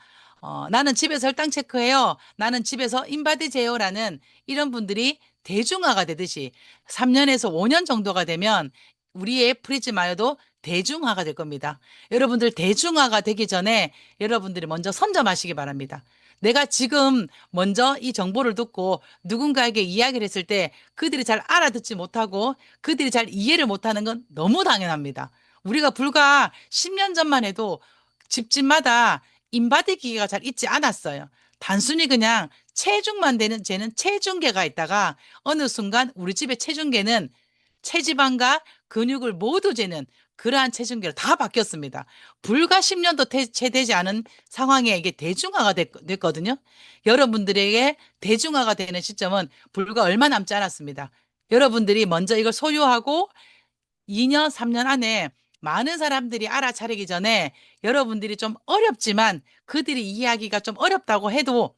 A: 나는 집에서 혈당 체크해요. 나는 집에서 인바디 제어라는 이런 분들이 대중화가 되듯이 3년에서 5년 정도가 되면 우리의 프리즈마요도 대중화가 될 겁니다. 여러분들 대중화가 되기 전에 여러분들이 먼저 선점하시기 바랍니다. 내가 지금 먼저 이 정보를 듣고 누군가에게 이야기를 했을 때 그들이 잘 알아듣지 못하고 그들이 잘 이해를 못하는 건 너무 당연합니다. 우리가 불과 10년 전만 해도 집집마다 인바디 기계가 잘 있지 않았어요. 단순히 그냥 체중만 되는 재는 체중계가 있다가 어느 순간 우리 집의 체중계는 체지방과 근육을 모두 재는 그러한 체중계로 다 바뀌었습니다. 불과 10년도 채되지 않은 상황에 이게 대중화가 됐거든요. 여러분들에게 대중화가 되는 시점은 불과 얼마 남지 않았습니다. 여러분들이 먼저 이걸 소유하고 2년, 3년 안에 많은 사람들이 알아차리기 전에 여러분들이 좀 어렵지만 그들이 이해하기가 좀 어렵다고 해도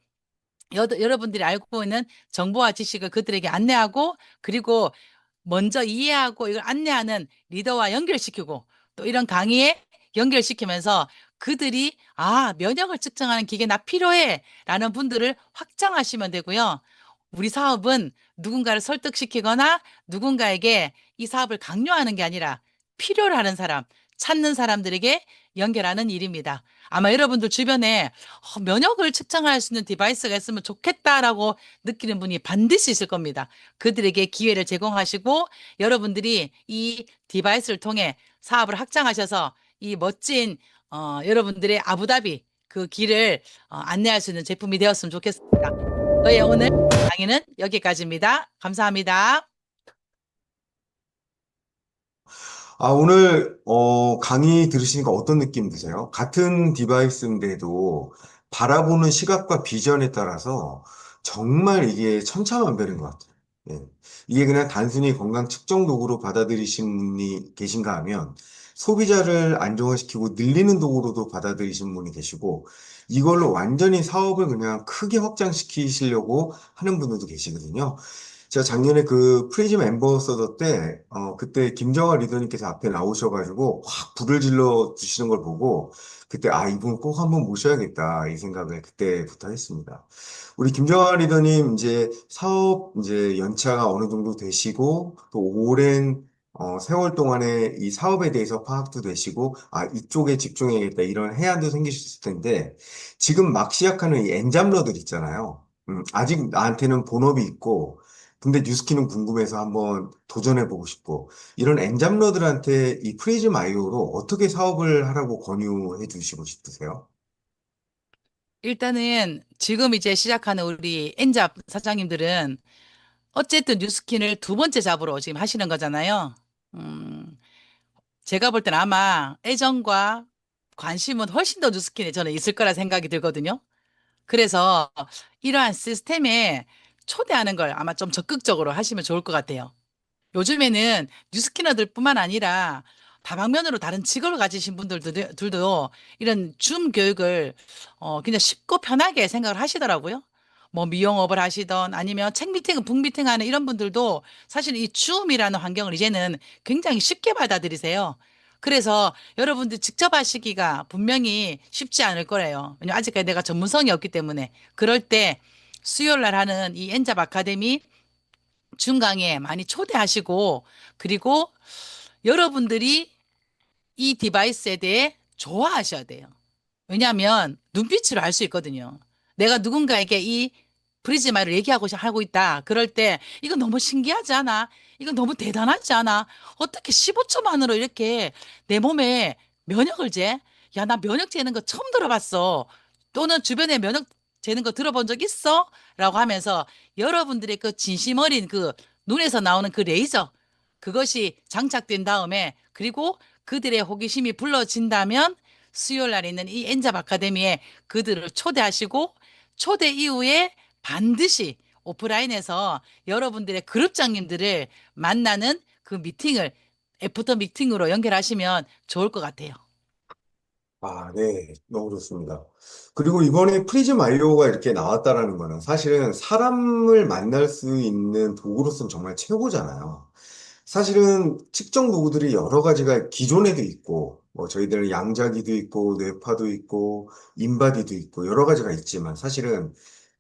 A: 여러분들이 알고 있는 정보와 지식을 그들에게 안내하고 그리고 먼저 이해하고 이걸 안내하는 리더와 연결시키고 또 이런 강의에 연결시키면서 그들이 면역을 측정하는 기계 나 필요해 라는 분들을 확장하시면 되고요. 우리 사업은 누군가를 설득시키거나 누군가에게 이 사업을 강요하는 게 아니라 필요로 하는 사람, 찾는 사람들에게 연결하는 일입니다. 아마 여러분들 주변에 면역을 측정할 수 있는 디바이스가 있으면 좋겠다라고 느끼는 분이 반드시 있을 겁니다. 그들에게 기회를 제공하시고 여러분들이 이 디바이스를 통해 사업을 확장하셔서 이 멋진 여러분들의 아부다비 그 길을 안내할 수 있는 제품이 되었으면 좋겠습니다. 저의 오늘 강의는 여기까지입니다. 감사합니다.
B: 오늘 강의 들으시니까 어떤 느낌 드세요? 같은 디바이스인데도 바라보는 시각과 비전에 따라서 정말 이게 천차만별인 것 같아요. 예. 이게 그냥 단순히 건강 측정 도구로 받아들이신 분이 계신가 하면 소비자를 안정화시키고 늘리는 도구로도 받아들이신 분이 계시고 이걸로 완전히 사업을 그냥 크게 확장시키시려고 하는 분들도 계시거든요. 제가 작년에 그 프리즘 앰버서더 때, 그때 김정아 리더님께서 앞에 나오셔가지고 확 불을 질러 주시는 걸 보고, 그때, 이분 꼭 한번 모셔야겠다, 이 생각을 그때부터 했습니다. 우리 김정아 리더님 이제 사업 이제 연차가 어느 정도 되시고, 또 오랜 세월 동안에 이 사업에 대해서 파악도 되시고, 이쪽에 집중해야겠다, 이런 해안도 생기셨을 텐데, 지금 막 시작하는 이 엔잡러들 있잖아요. 아직 나한테는 본업이 있고, 근데 뉴스키는 궁금해서 한번 도전해보고 싶고, 이런 엔잡러들한테 이 프리즘 아이오로 어떻게 사업을 하라고 권유해 주시고 싶으세요?
A: 일단은 지금 이제 시작하는 우리 엔잡 사장님들은 어쨌든 뉴스킨을 두 번째 잡으로 지금 하시는 거잖아요. 음, 제가 볼 때는 아마 애정과 관심은 훨씬 더 뉴스킨에 저는 있을 거라 생각이 들거든요. 그래서 이러한 시스템에 초대하는 걸 아마 좀 적극적으로 하시면 좋을 것 같아요. 요즘에는 뉴스키너들뿐만 아니라 다방면으로 다른 직업을 가지신 분들도 이런 줌 교육을 그냥 쉽고 편하게 생각을 하시더라고요. 뭐 미용업을 하시던 아니면 책 미팅, 북 미팅 하는 이런 분들도 사실 이 줌이라는 환경을 이제는 굉장히 쉽게 받아들이세요. 그래서 여러분들 직접 하시기가 분명히 쉽지 않을 거래요. 왜냐면 아직까지 내가 전문성이 없기 때문에. 그럴 때 수요일 날 하는 이 엔잡 아카데미 중강에 많이 초대하시고 그리고 여러분들이 이 디바이스에 대해 좋아하셔야 돼요. 왜냐하면 눈빛으로 알 수 있거든요. 내가 누군가에게 이 프리즈마를 하고 있다. 그럴 때 이거 너무 신기하지 않아? 이거 너무 대단하지 않아? 어떻게 15초 만으로 이렇게 내 몸에 면역을 재? 야, 나 면역 재는 거 처음 들어봤어. 또는 주변에 면역 재는 거 들어본 적 있어? 라고 하면서 여러분들의 그 진심 어린 그 눈에서 나오는 그 레이저 그것이 장착된 다음에 그리고 그들의 호기심이 불러진다면 수요일 날 있는 이 엔잡 아카데미에 그들을 초대하시고 초대 이후에 반드시 오프라인에서 여러분들의 그룹장님들을 만나는 그 미팅을 애프터 미팅으로 연결하시면 좋을 것 같아요.
B: 아, 네. 너무 좋습니다. 그리고 이번에 프리즘 아이오가 이렇게 나왔다라는 거는 사실은 사람을 만날 수 있는 도구로서는 정말 최고잖아요. 사실은 측정 도구들이 여러 가지가 기존에도 있고, 뭐 저희들은 양자기도 있고, 뇌파도 있고, 인바디도 있고, 여러 가지가 있지만 사실은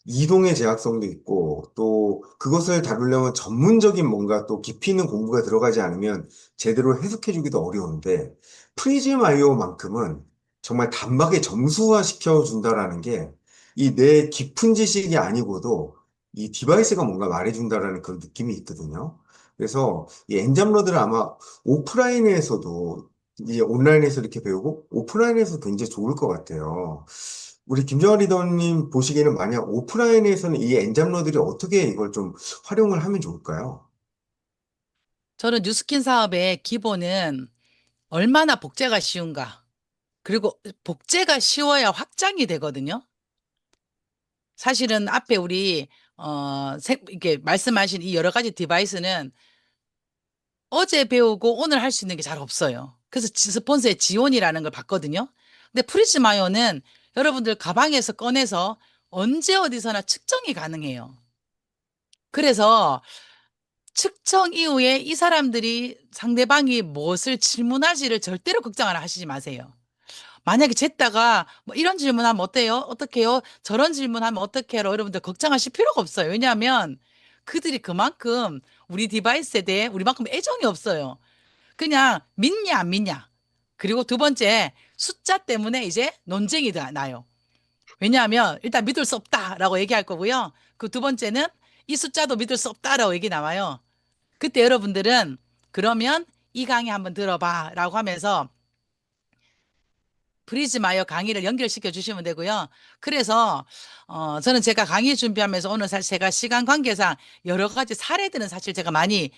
B: 이동의 제약성도 있고, 또 그것을 다루려면 전문적인 뭔가 또 깊이 있는 공부가 들어가지 않으면 제대로 해석해주기도 어려운데, 프리즘 아이오만큼은 정말 단박에 점수화 시켜준다라는 게 이 내 깊은 지식이 아니고도 이 디바이스가 뭔가 말해준다라는 그런 느낌이 있거든요. 그래서 이 엔잡러들은 아마 오프라인에서도 이 온라인에서 이렇게 배우고 오프라인에서 굉장히 좋을 것 같아요. 우리 김정아 리더님 보시기에는 만약 오프라인에서는 이 엔잡러들이 어떻게 이걸 좀 활용을 하면 좋을까요?
A: 저는 뉴스킨 사업의 기본은 얼마나 복제가 쉬운가. 그리고 복제가 쉬워야 확장이 되거든요. 사실은 앞에 우리 이렇게 말씀하신 이 여러 가지 디바이스는 어제 배우고 오늘 할 수 있는 게 잘 없어요. 그래서 스폰서의 지원이라는 걸 받거든요. 근데 프리즈마이오는 여러분들 가방에서 꺼내서 언제 어디서나 측정이 가능해요. 그래서 측정 이후에 이 사람들이 상대방이 무엇을 질문할지를 절대로 걱정 하시지 마세요. 만약에 쟀다가 뭐 이런 질문하면 어때요? 어떻게요? 저런 질문하면 어떻게요? 여러분들 걱정하실 필요가 없어요. 왜냐하면 그들이 그만큼 우리 디바이스에 대해 우리만큼 애정이 없어요. 그냥 믿냐 안 믿냐. 그리고 두 번째 숫자 때문에 이제 논쟁이 나요. 왜냐하면 일단 믿을 수 없다라고 얘기할 거고요. 그 두 번째는 이 숫자도 믿을 수 없다라고 얘기 나와요. 그때 여러분들은 그러면 이 강의 한번 들어봐라고 하면서 프리즈마이어 강의를 연결시켜 주시면 되고요. 그래서 저는 제가 강의 준비하면서 오늘 사실 제가 시간 관계상 여러 가지 사례들은 사실 제가 많이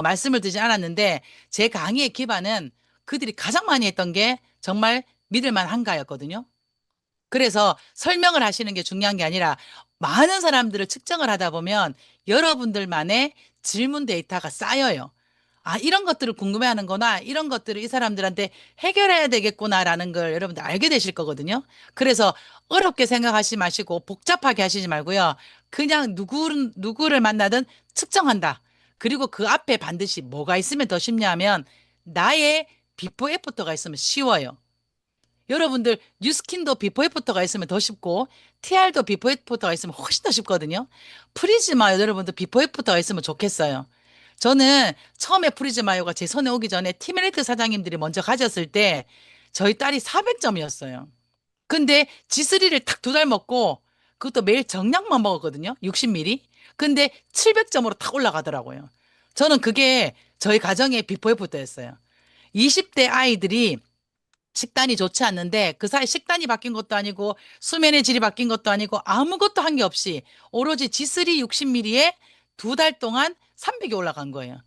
A: 말씀을 드리지 않았는데 제 강의의 기반은 그들이 가장 많이 했던 게 정말 믿을 만한가였거든요. 그래서 설명을 하시는 게 중요한 게 아니라 많은 사람들을 측정을 하다 보면 여러분들만의 질문 데이터가 쌓여요. 아, 이런 것들을 궁금해하는 거나 이런 것들을 이 사람들한테 해결해야 되겠구나라는 걸 여러분들 알게 되실 거거든요. 그래서 어렵게 생각하지 마시고 복잡하게 하시지 말고요. 그냥 누구를 만나든 측정한다. 그리고 그 앞에 반드시 뭐가 있으면 더 쉽냐면 나의 비포 애프터가 있으면 쉬워요. 여러분들 뉴스킨도 비포 애프터가 있으면 더 쉽고 TR도 비포 애프터가 있으면 훨씬 더 쉽거든요. 프리즈마 여러분들 비포 애프터가 있으면 좋겠어요. 저는 처음에 프리즈마요가 제 손에 오기 전에 티메리트 사장님들이 먼저 가졌을 때 저희 딸이 400점이었어요. 근데 지스리를 딱 두 달 먹고 그것도 매일 정량만 먹었거든요. 60ml. 근데 700점으로 탁 올라가더라고요. 저는 그게 저희 가정의 비포 애프터였어요. 20대 아이들이 식단이 좋지 않는데 그 사이 식단이 바뀐 것도 아니고 수면의 질이 바뀐 것도 아니고 아무것도 한 게 없이 오로지 지스리 60ml에 두 달 동안 300이 올라간 거예요.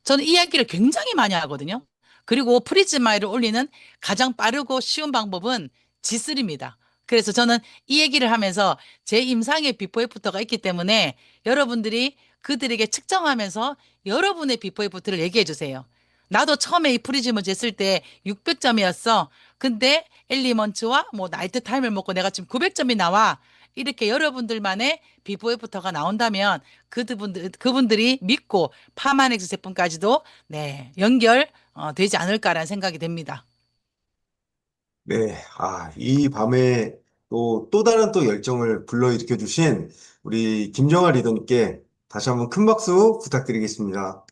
A: 저는 이 이야기를 굉장히 많이 하거든요. 그리고 프리즈마이를 올리는 가장 빠르고 쉬운 방법은 지슬입니다. 그래서 저는 이 얘기를 하면서 제 임상의 비포 애프터가 있기 때문에 여러분들이 그들에게 측정하면서 여러분의 비포 애프터를 얘기해 주세요. 나도 처음에 이 프리즘을 쟀을 때 600점이었어. 근데 엘리먼츠와 뭐 나이트 타임을 먹고 내가 지금 900점이 나와. 이렇게 여러분들만의 비포 애프터가 나온다면 그분들이 믿고 파마넥스 제품까지도 네, 연결 되지 않을까라는 생각이 됩니다.
B: 네, 이 밤에 또 다른 또 열정을 불러일으켜 주신 우리 김정아 리더님께 다시 한번 큰 박수 부탁드리겠습니다.